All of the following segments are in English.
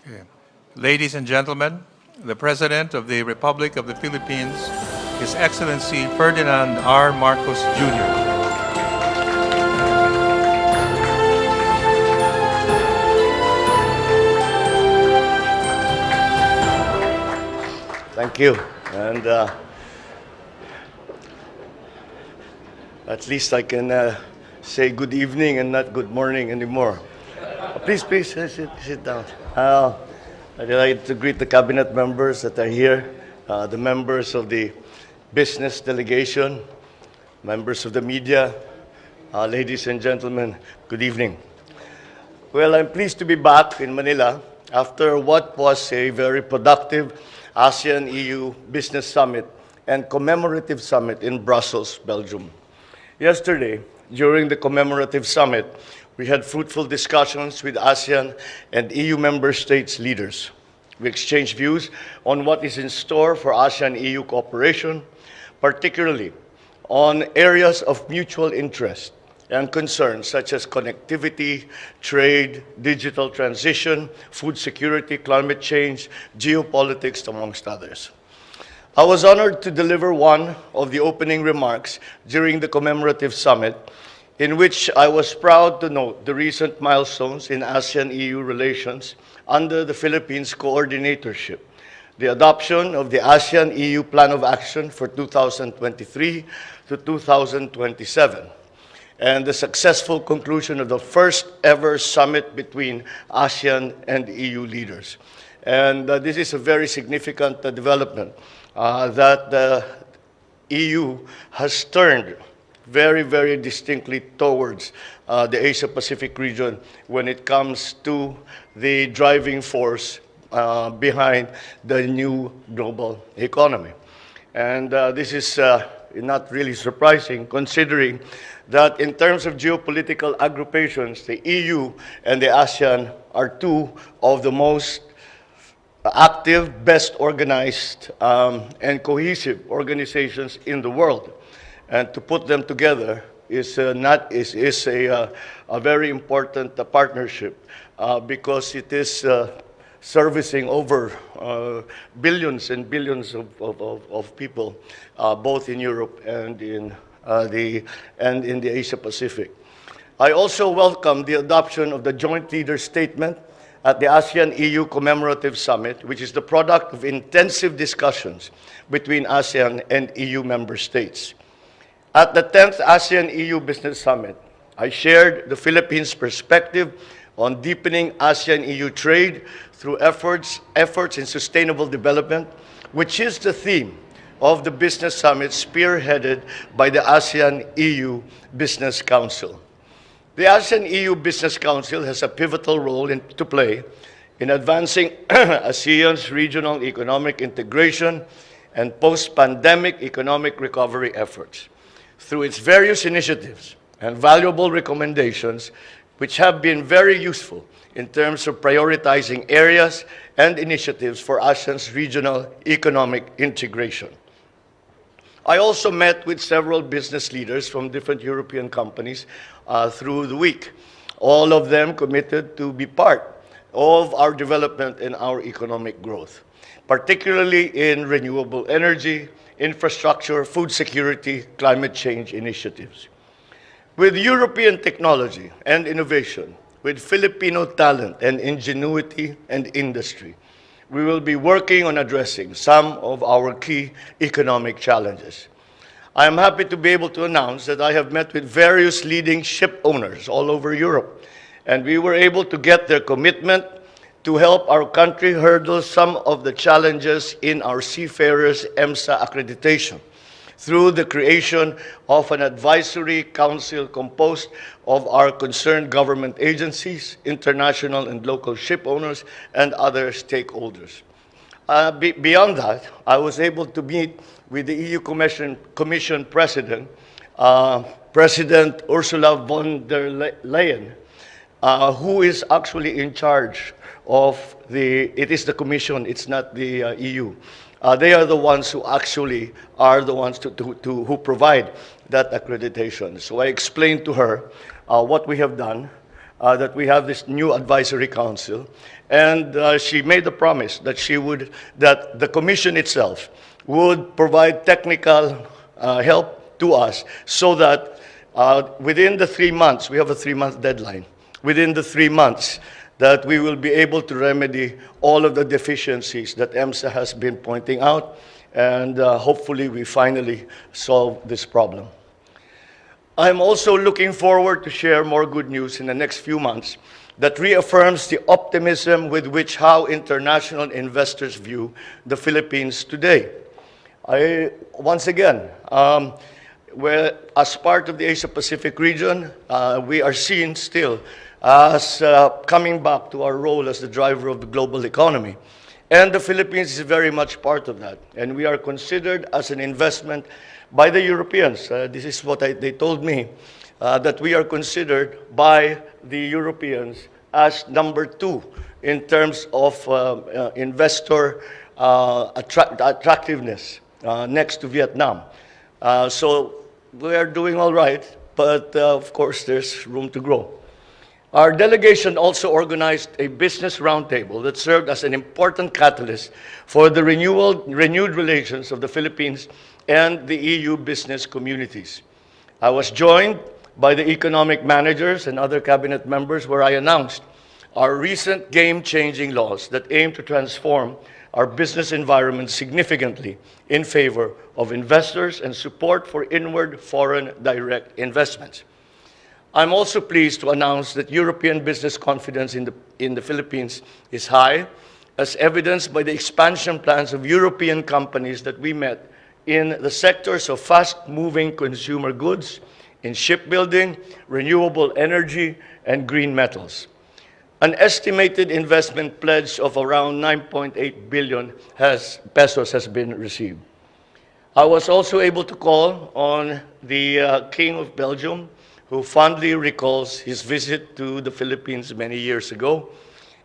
Okay. Ladies and gentlemen, the President of the Republic of the Philippines, His Excellency Ferdinand R. Marcos Jr. Thank you. And at least I can say good evening and not good morning anymore. Please, sit down. I'd like to greet the cabinet members that are here, the members of the business delegation, members of the media, ladies and gentlemen, good evening. Well, I'm pleased to be back in Manila after what was a very productive ASEAN-EU Business Summit and Commemorative Summit in Brussels, Belgium. Yesterday, during the Commemorative Summit, we had fruitful discussions with ASEAN and EU member states leaders. We exchanged views on what is in store for ASEAN-EU cooperation, particularly on areas of mutual interest and concerns such as connectivity, trade, digital transition, food security, climate change, geopolitics, amongst others. I was honored to deliver one of the opening remarks during the commemorative summit, in which I was proud to note the recent milestones in ASEAN-EU relations under the Philippines coordinatorship, the adoption of the ASEAN-EU Plan of Action for 2023 to 2027, and the successful conclusion of the first ever summit between ASEAN and EU leaders. And this is a very significant development that the EU has turned very, very distinctly towards the Asia-Pacific region when it comes to the driving force behind the new global economy. And this is not really surprising, considering that in terms of geopolitical aggruppations, the EU and the ASEAN are two of the most active, best organized, and cohesive organizations in the world. And to put them together is a very important partnership because it is servicing over billions and billions of people, both in Europe and in the Asia Pacific. I also welcome the adoption of the Joint Leaders Statement at the ASEAN-EU Commemorative Summit, which is the product of intensive discussions between ASEAN and EU member states. At the 10th ASEAN-EU Business Summit, I shared the Philippines' perspective on deepening ASEAN-EU trade through efforts in sustainable development, which is the theme of the Business Summit spearheaded by the ASEAN-EU Business Council. The ASEAN-EU Business Council has a pivotal role to play in advancing ASEAN's regional economic integration and post-pandemic economic recovery efforts through its various initiatives and valuable recommendations, which have been very useful in terms of prioritizing areas and initiatives for ASEAN's regional economic integration. I also met with several business leaders from different European companies through the week, all of them committed to be part of our development and our economic growth, particularly in renewable energy, infrastructure, food security, climate change initiatives. With European technology and innovation, with Filipino talent and ingenuity and industry, we will be working on addressing some of our key economic challenges. I am happy to be able to announce that I have met with various leading ship owners all over Europe, and we were able to get their commitment to help our country hurdle some of the challenges in our seafarers' EMSA accreditation through the creation of an advisory council composed of our concerned government agencies, international and local ship owners, and other stakeholders. Beyond that, I was able to meet with the EU Commission President, President Ursula von der Leyen, who is actually in charge of it is the Commission, it's not the EU. They are the ones who actually are the ones who provide that accreditation. So I explained to her what we have done, that we have this new advisory council, and she made a promise that that the commission itself would provide technical help to us so that within the 3 months, we have a 3-month deadline, within the 3 months, that we will be able to remedy all of the deficiencies that EMSA has been pointing out, and hopefully we finally solve this problem. I'm also looking forward to share more good news in the next few months that reaffirms the optimism with which how international investors view the Philippines today. Once again, as part of the Asia-Pacific region, we are seen still as coming back to our role as the driver of the global economy. And the Philippines is very much part of that. And we are considered as an investment by the Europeans. This is what they told me, that we are considered by the Europeans as number 2 in terms of investor attractiveness next to Vietnam. So we are doing all right, but of course there's room to grow. Our delegation also organized a business roundtable that served as an important catalyst for the renewed relations of the Philippines and the EU business communities. I was joined by the economic managers and other cabinet members where I announced our recent game-changing laws that aim to transform our business environment significantly in favor of investors and support for inward foreign direct investments. I'm also pleased to announce that European business confidence in the Philippines is high, as evidenced by the expansion plans of European companies that we met in the sectors of fast-moving consumer goods, in shipbuilding, renewable energy, and green metals. An estimated investment pledge of around 9.8 billion pesos has been received. I was also able to call on the King of Belgium, who fondly recalls his visit to the Philippines many years ago,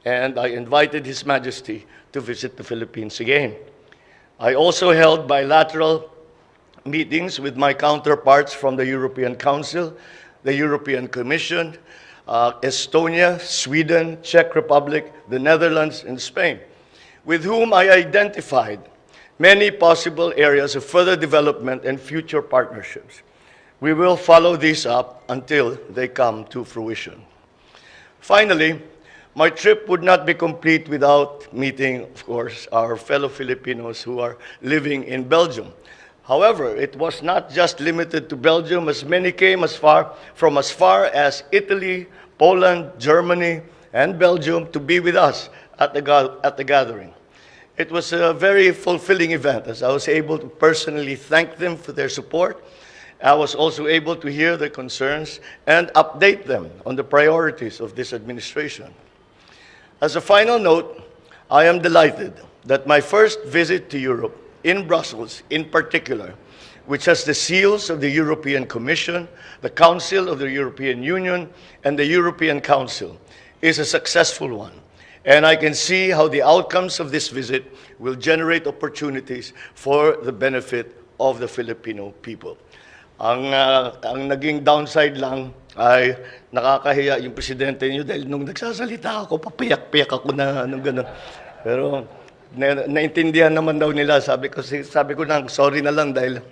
and I invited His Majesty to visit the Philippines again. I also held bilateral meetings with my counterparts from the European Council, the European Commission, Estonia, Sweden, Czech Republic, the Netherlands, and Spain, with whom I identified many possible areas of further development and future partnerships. We will follow these up until they come to fruition. Finally, my trip would not be complete without meeting, of course, our fellow Filipinos who are living in Belgium. However, it was not just limited to Belgium, as many came as far as Italy, Poland, Germany, and Belgium to be with us at the gathering. It was a very fulfilling event, as I was able to personally thank them for their support. I was also able to hear their concerns and update them on the priorities of this administration. As a final note, I am delighted that my first visit to Europe, in Brussels in particular, which has the seals of the European Commission, the Council of the European Union, and the European Council, is a successful one. And I can see how the outcomes of this visit will generate opportunities for the benefit of the Filipino people. Ang naging downside lang ay nakakahiya yung presidente niyo dahil nung nagsasalita ako, papiyak-piyak ako na gano'n. Pero naintindihan naman daw nila. Sabi ko nang sorry na lang dahil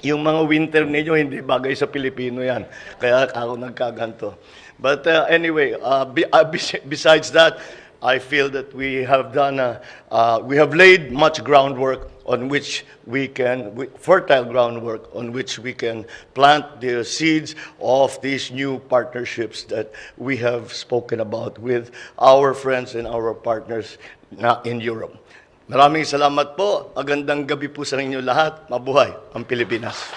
yung mga winter ninyo hindi bagay sa Pilipino yan. Kaya ako nagkaganto. But anyway, besides that, I feel that we have laid much groundwork on which fertile groundwork on which we can plant the seeds of these new partnerships that we have spoken about with our friends and our partners in Europe. Maraming salamat po. Magandang gabi po sa inyo lahat. Mabuhay ang Pilipinas.